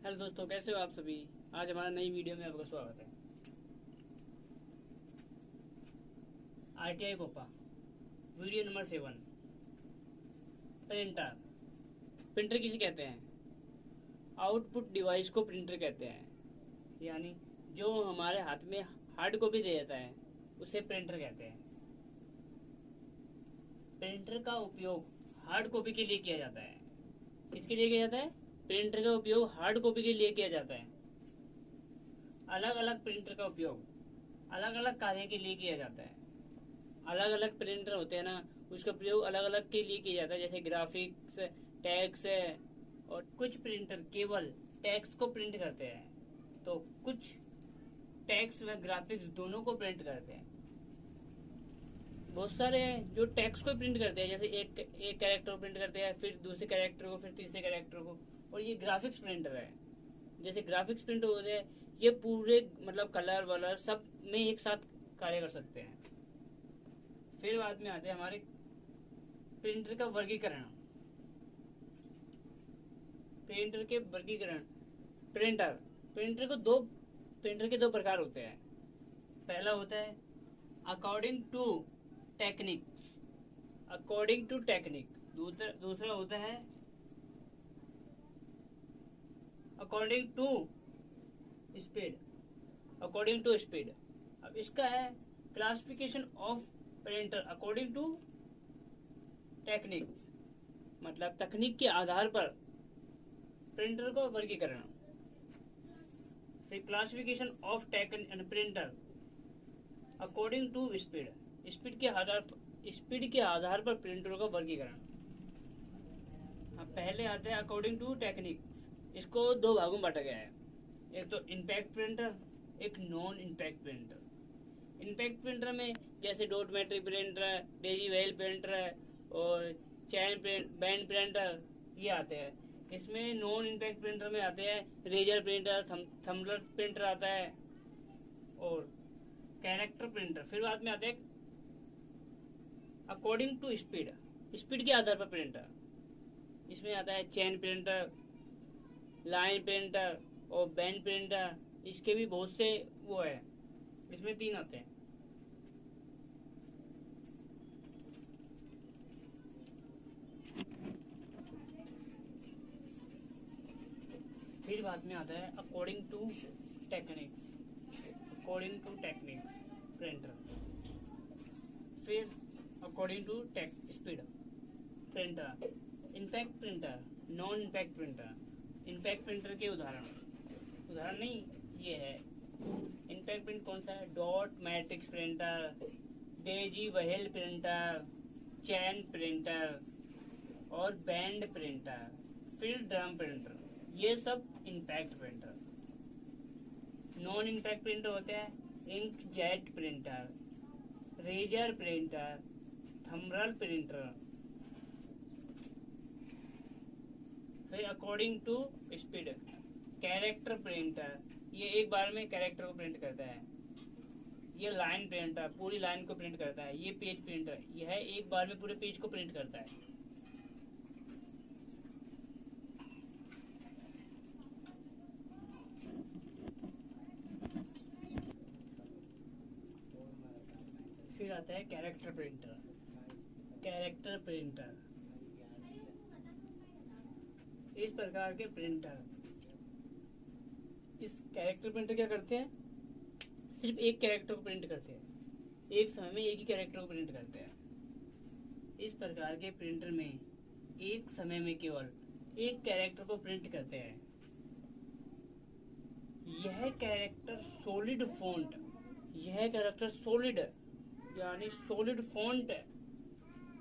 Hello दोस्तों, कैसे हो आप सभी। आज हमारा नई वीडियो में आपका स्वागत है। RTI COPA video number 7। Printer. Printer किसे कहते हैं? आउटपुट डिवाइस को प्रिंटर कहते हैं, यानी जो हमारे हाथ में हार्ड कॉपी दे देता है उसे प्रिंटर कहते हैं। प्रिंटर का उपयोग हार्ड कॉपी के लिए किया जाता है। किसके लिए किया जाता है? प्रिंटर का उपयोग हार्ड कॉपी के लिए किया जाता है। अलग अलग प्रिंटर का उपयोग अलग अलग कार्य के लिए किया जाता है। अलग अलग प्रिंटर होते हैं ना, उसका प्रयोग अलग अलग के लिए किया जाता है, जैसे ग्राफिक्स, टैक्स और कुछ प्रिंटर केवल टैक्स को प्रिंट करते हैं, तो कुछ टैक्स व ग्राफिक्स दोनों को प्रिंट करते हैं। बहुत सारे हैं जो टेक्स्ट को प्रिंट करते हैं, जैसे एक कैरेक्टर को प्रिंट करते हैं, फिर दूसरे कैरेक्टर को, फिर तीसरे कैरेक्टर को। और ये ग्राफिक्स प्रिंटर है। जैसे ग्राफिक्स प्रिंट होते हैं, ये पूरे मतलब कलर वलर सब में एक साथ कार्य कर सकते हैं। फिर बाद में आते हैं हमारे प्रिंटर का वर्गीकरण। प्रिंटर के वर्गीकरण। प्रिंटर प्रिंटर को दो प्रिंटर के दो प्रकार होते हैं। पहला होता है according to technique. According to technique. दूसरा होता है according to speed. According to speed. अब इसका है classification of printer according to technique, मतलब तकनीक के आधार पर प्रिंटर को वर्गीकरण। फिर classification of printer according to speed. Speed के आधार पर प्रिंटरों का वर्गीकरण। अब पहले आते हैं अकॉर्डिंग टू टेक्निक। इसको दो भागों में बांटा गया है, एक तो इम्पैक्ट प्रिंटर, एक non impact printer. Impact printer में जैसे डॉट मैट्रिक प्रिंटर है, डेजी वेल प्रिंटर है और चैन बैंड प्रिंटर, ये आते हैं। इसमें नॉन इम्पैक्ट प्रिंटर में आते हैं रेजर प्रिंटर, थम्बलर प्रिंटर आता है और कैरेक्टर प्रिंटर। फिर बाद में आते हैं अकॉर्डिंग टू स्पीड। स्पीड के आधार पर प्रिंटर, इसमें आता है चैन प्रिंटर, लाइन प्रिंटर और बैंड प्रिंटर। इसके भी बहुत से वो है, इसमें 3 आते हैं। फिर बाद में आता है according to techniques. According to techniques printer. फिर according to speed printer, impact printer, non impact printer. Impact printer के उदाहरण नहीं, ये है इम्पैक्ट प्रिंट कौन सा है? Dot matrix printer, daisy wheel printer, chain printer और बैंड प्रिंटर। फिर ड्रम प्रिंटर, ये सब impact printer. Non impact printer होते हैं inkjet printer, laser printer, thermal printer. फिर according to speed character printer, ये एक बार में कैरेक्टर को प्रिंट करता है। ये लाइन प्रिंटर, पूरी लाइन को प्रिंट करता है। ये पेज प्रिंटर, यह एक बार में पूरे पेज को प्रिंट करता है। फिर आता है कैरेक्टर प्रिंटर। कैरेक्टर प्रिंटर, इस प्रकार के प्रिंटर। इस कैरेक्टर प्रिंटर क्या करते हैं? सिर्फ एक कैरेक्टर को प्रिंट करते हैं, एक समय में एक ही कैरेक्टर को प्रिंट करते हैं। इस प्रकार के प्रिंटर में एक समय में केवल एक कैरेक्टर को प्रिंट करते हैं। यह कैरेक्टर सॉलिड यानी सॉलिड फॉन्ट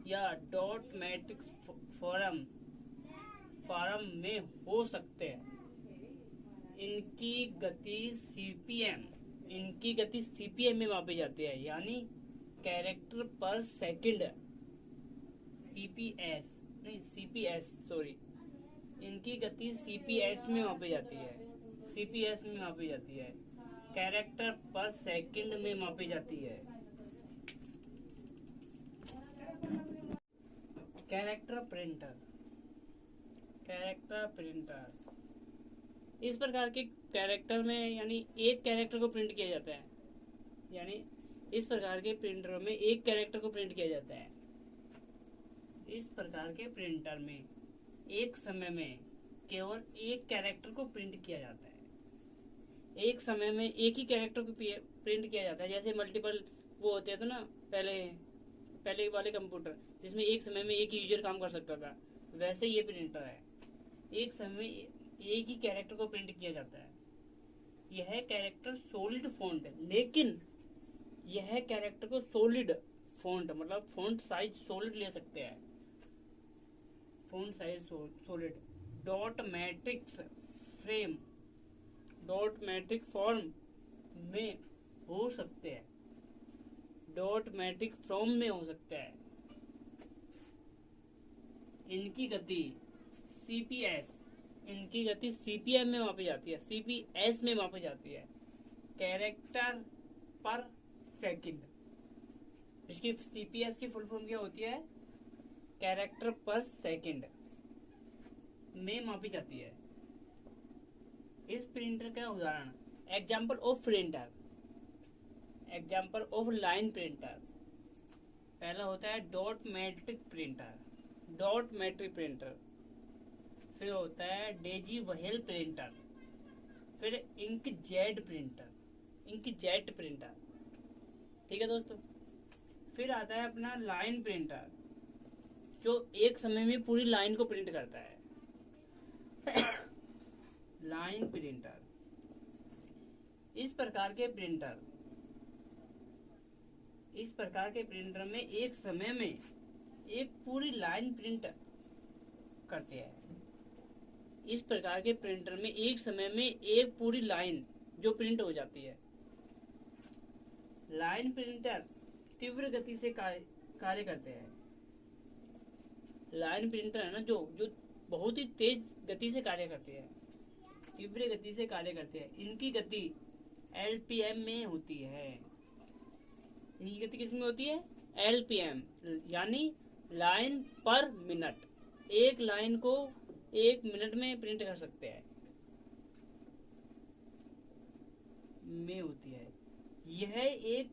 या डॉट मैट्रिक फॉर्म में हो सकते हैं। इनकी गति सीपीएम में मापी जाती है, यानी कैरेक्टर पर सेकंड। सीपीएस सॉरी, इनकी गति सीपीएस में मापी जाती है। कैरेक्टर पर सेकंड में मापी जाती है। कैरेक्टर प्रिंटर इस प्रकार के कैरेक्टर में यानी एक कैरेक्टर को प्रिंट किया जाता है, यानी इस प्रकार के प्रिंटर में एक कैरेक्टर को प्रिंट किया जाता है। इस प्रकार के प्रिंटर में एक समय में केवल एक कैरेक्टर को प्रिंट किया जाता है। एक समय में एक ही कैरेक्टर को प्रिंट किया जाता है। जैसे मल्टीपल वो होते थे ना पहले वाले कंप्यूटर, जिसमें एक समय में एक ही यूजर काम कर सकता था, वैसे ये प्रिंटर है। एक समय में एक ही कैरेक्टर को प्रिंट किया जाता है। यह कैरेक्टर सॉलिड फॉन्ट है, लेकिन यह कैरेक्टर को सॉलिड फॉन्ट मतलब फॉन्ट साइज सॉलिड ले सकते हैं। Font size solid dot matrix frame dot matric form में हो सकते हैं। डॉट मैट्रिक फॉर्म में हो सकता है। इनकी गति CPS, इनकी गति CPM में मापी जाती है, CPS में मापी जाती है, कैरेक्टर पर सेकंड। इसकी CPS की फुल फॉर्म क्या होती है? कैरेक्टर पर सेकंड में मापी जाती है। इस प्रिंटर का उदाहरण example of printer, example of line printer. पहला होता है dot matric printer, dot matric printer. फिर होता है डेजी वहेल प्रिंटर, फिर इंकजेट प्रिंटर, इंकजेट प्रिंटर। ठीक है दोस्तों। फिर आता है अपना लाइन प्रिंटर, जो एक समय में पूरी लाइन को प्रिंट करता है। Line printer. इस प्रकार के प्रिंटर में एक समय में एक पूरी लाइन प्रिंट करते हैं। इस प्रकार के प्रिंटर में एक समय में एक पूरी लाइन जो प्रिंट हो जाती है। लाइन प्रिंटर तीव्र गति से कार्य करते हैं। लाइन प्रिंटर है ना जो बहुत ही तेज गति से कार्य करते हैं, तीव्र गति से कार्य करते हैं। इनकी गति LPM में होती है। इनकी गति किस में होती है? LPM यानी लाइन पर मिनट। एक लाइन को 1 मिनट में प्रिंट कर सकते हैं में होती है। यह एक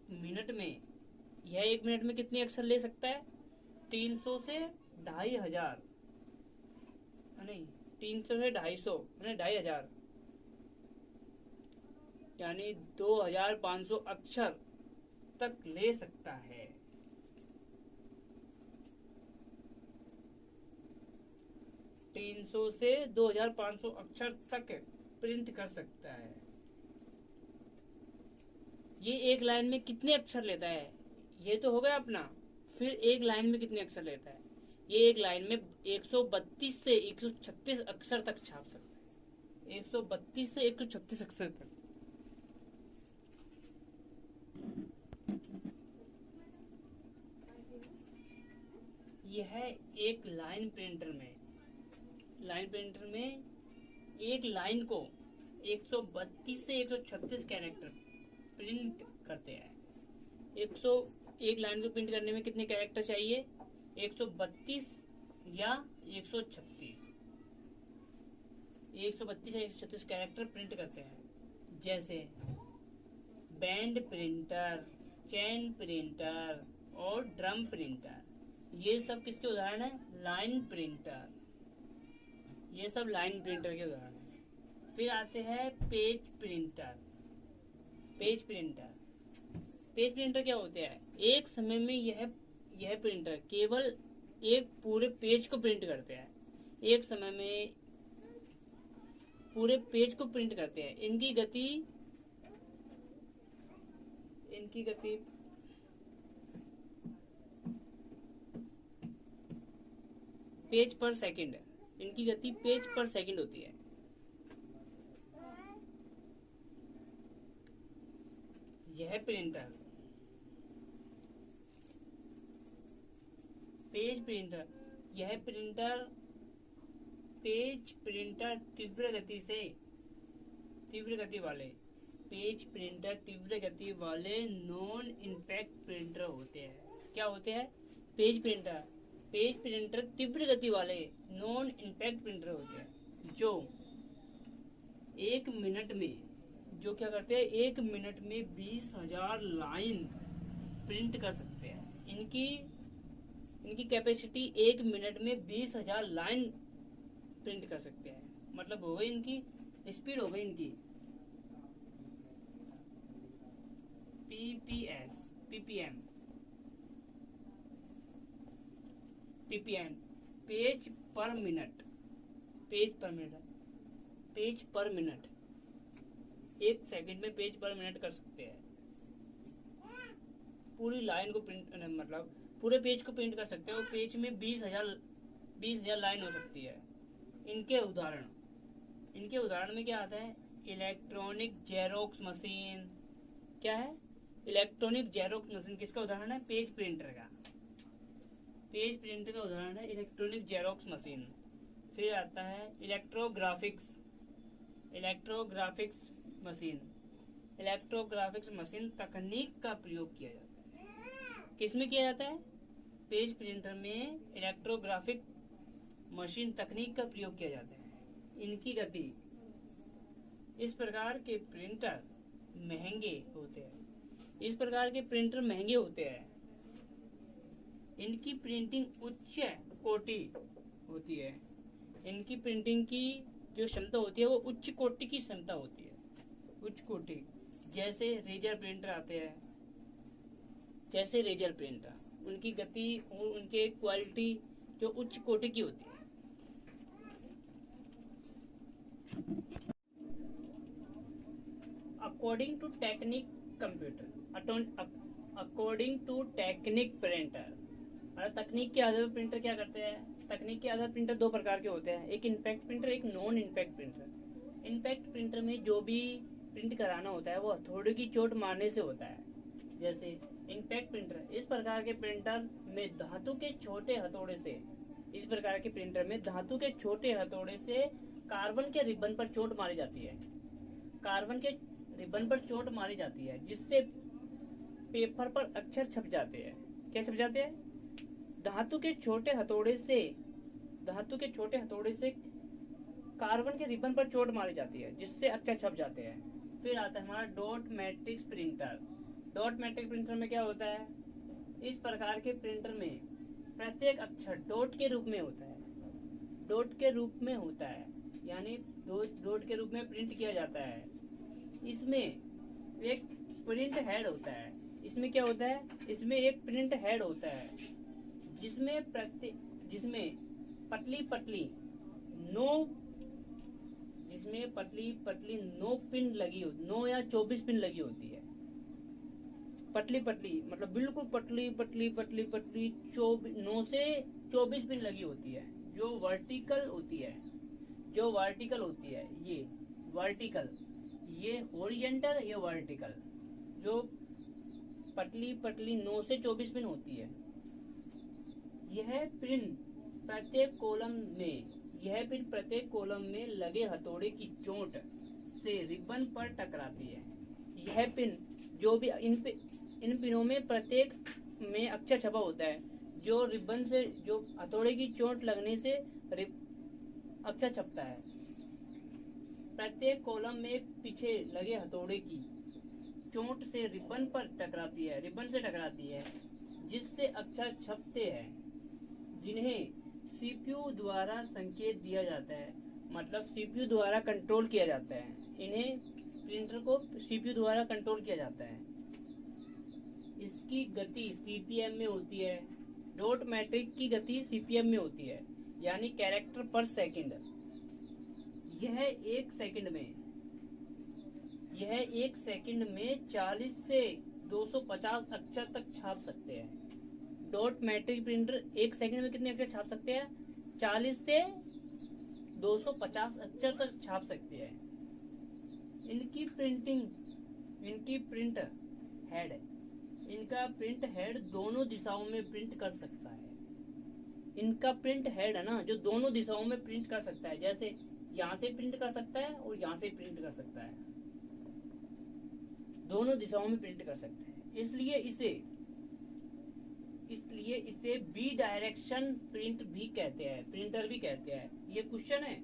मिनट में कितने अक्षर ले सकता है? 300 से 2500, नहीं 300 से 250 यानी 2500 यानी 2500 अक्षर तक ले सकता है। तीन सौ से 2500 अक्षर तक प्रिंट कर सकता है। ये एक लाइन में कितने अक्षर लेता है? ये तो हो गया अपना। फिर एक लाइन में कितने अक्षर लेता है? ये एक लाइन में 132 से 136 अक्षर तक छाप सकता है। 132 से 136 अक्षर तक। यह एक लाइन प्रिंटर में एक लाइन को 132 से 136 कैरेक्टर प्रिंट करते हैं। एक लाइन को प्रिंट करने में कितने कैरेक्टर चाहिए? 132 या 136। 132 या 136 कैरेक्टर प्रिंट करते हैं। जैसे बैंड प्रिंटर, चेन प्रिंटर और ड्रम प्रिंटर, ये सब किसके उदाहरण है? Line printer. ये सब लाइन प्रिंटर के उदाहरण है। फिर आते हैं पेज प्रिंटर। पेज प्रिंटर क्या होते हैं? एक समय में यह प्रिंटर केवल एक पूरे पेज को प्रिंट करते हैं। एक समय में पूरे पेज को प्रिंट करते हैं। इनकी गति पेज पर सेकंड है। इनकी गति पेज पर सेकंड होती है। यह प्रिंटर पेज प्रिंटर तीव्र गति वाले नॉन इम्पैक्ट प्रिंटर होते हैं। क्या होते हैं? पेज प्रिंटर तीव्र गति वाले नॉन इम्पैक्ट प्रिंटर होते हैं, जो एक मिनट में जो क्या करते हैं, एक मिनट में 20,000 लाइन प्रिंट कर सकते हैं। इनकी कैपेसिटी एक मिनट में 20,000 लाइन प्रिंट कर सकते हैं। मतलब हो गई इनकी स्पीड, हो गई इनकी पीपीएस, पीपीएम, पीपीएम, पेज पर मिनट, पेज पर मिनट, पेज पर मिनट, एक सेकंड में पेज पर मिनट कर सकते हैं। पूरी लाइन को प्रिंट, मतलब पूरे पेज को प्रिंट कर सकते हैं। और पेज में 20,000 लाइन हो सकती है। इनके उदाहरण में क्या आता है, इलेक्ट्रॉनिक जेरोक्स मशीन। क्या है, इलेक्ट्रॉनिक जेरोक्स मशीन। किसका उदाहरण है, पेज प्रिंटर का। पेज प्रिंटर का उदाहरण है इलेक्ट्रॉनिक जेरोक्स मशीन। फिर आता है इलेक्ट्रोग्राफिक्स मशीन। इलेक्ट्रोग्राफिक्स मशीन तकनीक का प्रयोग किया जाता है। किसमें किया जाता है, पेज प्रिंटर में इलेक्ट्रोग्राफिक मशीन तकनीक का प्रयोग किया जाता है। इनकी गति, इस प्रकार के प्रिंटर महंगे होते हैं। इनकी प्रिंटिंग उच्च कोटि होती है। इनकी प्रिंटिंग की जो क्षमता होती है वो उच्च कोटि की क्षमता होती है, उच्च कोटि। जैसे रेजर प्रिंटर आते हैं, उनकी गति और उनके क्वालिटी जो उच्च कोटि की होती है। अकॉर्डिंग टू टेक्निक प्रिंटर, तकनीक के आधार पर प्रिंटर क्या करते हैं। तकनीक के आधार प्रिंटर दो प्रकार के होते हैं, एक इम्पैक्ट प्रिंटर, एक non impact printer. Impact printer में जो भी प्रिंट कराना होता है वो हथौड़े की चोट मारने से होता है। जैसे इम्पैक्ट प्रिंटर, इस प्रकार के प्रिंटर में धातु के छोटे हथौड़े से कार्बन के रिबन पर चोट मारी जाती है, जिससे पेपर पर अक्षर छप जाते हैं। क्या छप जाते हैं, धातु के छोटे हथौड़े से कार्बन के रिबन पर चोट मारी जाती है, जिससे अक्षर छप जाते हैं। फिर आता है हमारा dot matrix printer. Dot matrix printer में क्या होता है, इस प्रकार के प्रिंटर में प्रत्येक अक्षर डॉट के रूप में होता है, यानी डॉट के रूप में प्रिंट किया जाता है। इसमें एक प्रिंट हेड होता है। इसमें क्या होता है, इसमें एक प्रिंट हेड होता है जिसमें पतली पतली नो पिन लगी होती, 9 या 24 पिन लगी होती है। पतली मतलब बिल्कुल पतली 9 से 24 पिन लगी होती है, जो वर्टिकल होती है। ये हॉरिजॉन्टल, ये वर्टिकल। जो पतली 9 से 24 पिन होती है। यह पिन प्रत्येक कॉलम में लगे हथौड़े की चोट से रिबन पर टकराती है। यह पिन जो भी इन पिनों में प्रत्येक में अक्षर छपा होता है, जो रिबन से, जो हथौड़े की चोट लगने से अक्षर छपता है। प्रत्येक कॉलम में पीछे लगे हथौड़े की चोट से रिबन से टकराती है, जिससे अक्षर छपते हैं, जिन्हें सीपीयू द्वारा संकेत दिया जाता है। मतलब सीपीयू द्वारा कंट्रोल किया जाता है। इन्हें प्रिंटर को सीपीयू द्वारा कंट्रोल किया जाता है। इसकी गति सीपीएम में होती है। डॉट मैट्रिक की गति सीपीएम में होती है, यानी कैरेक्टर पर सेकंड। यह एक सेकंड में 40 से 250 अक्षर तक छाप सकते हैं। डॉट मैट्रिक प्रिंटर एक सेकंड में कितने अक्षर छाप सकते हैं, 40 से 250 अक्षर तक छाप सकते हैं। इनका प्रिंट हेड दोनों दिशाओं में प्रिंट कर सकता है। इनका प्रिंट हेड है ना, जो दोनों दिशाओं में प्रिंट कर सकता है। जैसे यहाँ से प्रिंट कर सकता है और यहाँ से प्रिंट कर सकता है, दोनों दिशाओं में प्रिंट कर सकता है। इसलिए इसे बी डायरेक्शन प्रिंटर भी कहते हैं। ये क्वेश्चन है।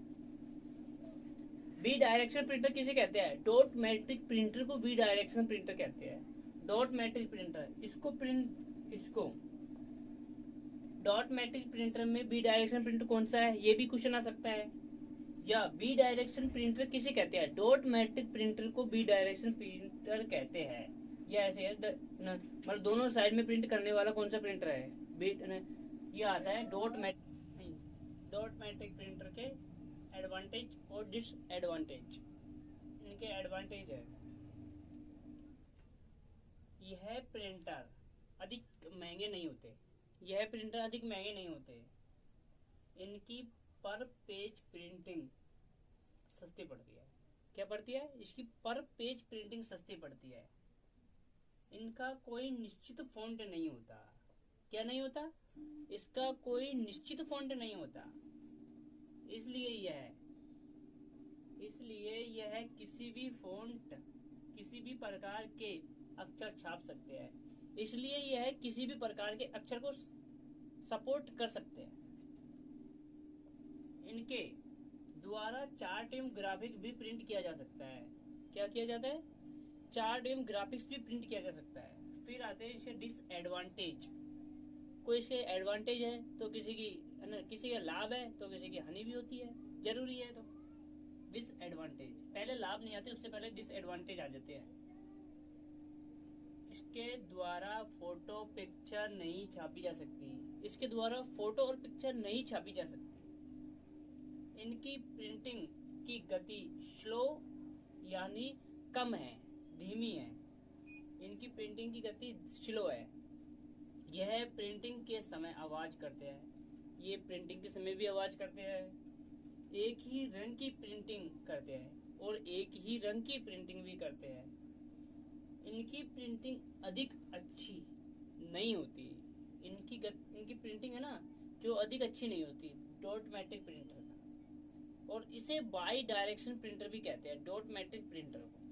बी डायरेक्शन प्रिंटर किसे कहते हैं? डॉट मैट्रिक प्रिंटर को बी डायरेक्शन प्रिंटर कहते हैं। डॉट मैट्रिक प्रिंटर इसको डॉट मैट्रिक प्रिंटर में बी डायरेक्शन प्रिंटर कौन सा है, ये भी क्वेश्चन आ सकता है। या बी डायरेक्शन प्रिंटर किसे कहते हैं? डॉट मैट्रिक प्रिंटर को बी डायरेक्शन प्रिंटर कहते हैं। या ऐसे है मतलब दोनों साइड में प्रिंट करने वाला कौन सा प्रिंटर है? ये आता है डॉट मैट्रिक प्रिंटर के एडवांटेज और डिसएडवांटेज। इनके एडवांटेज है, यह प्रिंटर अधिक महंगे नहीं होते। इनकी पर पेज प्रिंटिंग सस्ती पड़ती है। क्या पड़ती है? इसकी पर पेज प्रिंटिंग सस्ती पड़ती है। इनका कोई निश्चित फॉन्ट नहीं होता। क्या नहीं होता? इसका कोई निश्चित फॉन्ट नहीं होता। इसलिए यह किसी भी फॉन्ट, किसी भी प्रकार के अक्षर छाप सकते हैं। इसलिए यह किसी भी प्रकार के अक्षर को सपोर्ट कर सकते हैं। इनके द्वारा चार्ट एवं ग्राफिक भी प्रिंट किया जा सकता है। क्या किया जाता है? चार्ट एवं ग्राफिक्स भी प्रिंट किया जा सकता है। फिर आते हैं इसके डिसएडवांटेज। कोई इसके एडवांटेज है तो किसी का लाभ है तो किसी की हानि भी होती है, जरूरी है। तो डिसएडवांटेज, पहले लाभ नहीं आते, उससे पहले डिसएडवांटेज आ जाते हैं। इसके द्वारा फोटो पिक्चर नहीं छापी जा सकती। इनकी प्रिंटिंग की गति स्लो यानी कम है, धीमी है। इनकी प्रिंटिंग की गति स्लो है। यह प्रिंटिंग के समय आवाज करते हैं। ये प्रिंटिंग के समय भी आवाज करते हैं। एक ही रंग की प्रिंटिंग करते हैं और एक ही रंग की प्रिंटिंग भी करते हैं। इनकी प्रिंटिंग अधिक अच्छी नहीं होती। इनकी प्रिंटिंग है ना, जो अधिक अच्छी नहीं होती, डॉट मैट्रिक प्रिंटर। और इसे बाई डायरेक्शन प्रिंटर भी कहते हैं, डॉट मैट्रिक प्रिंटर को।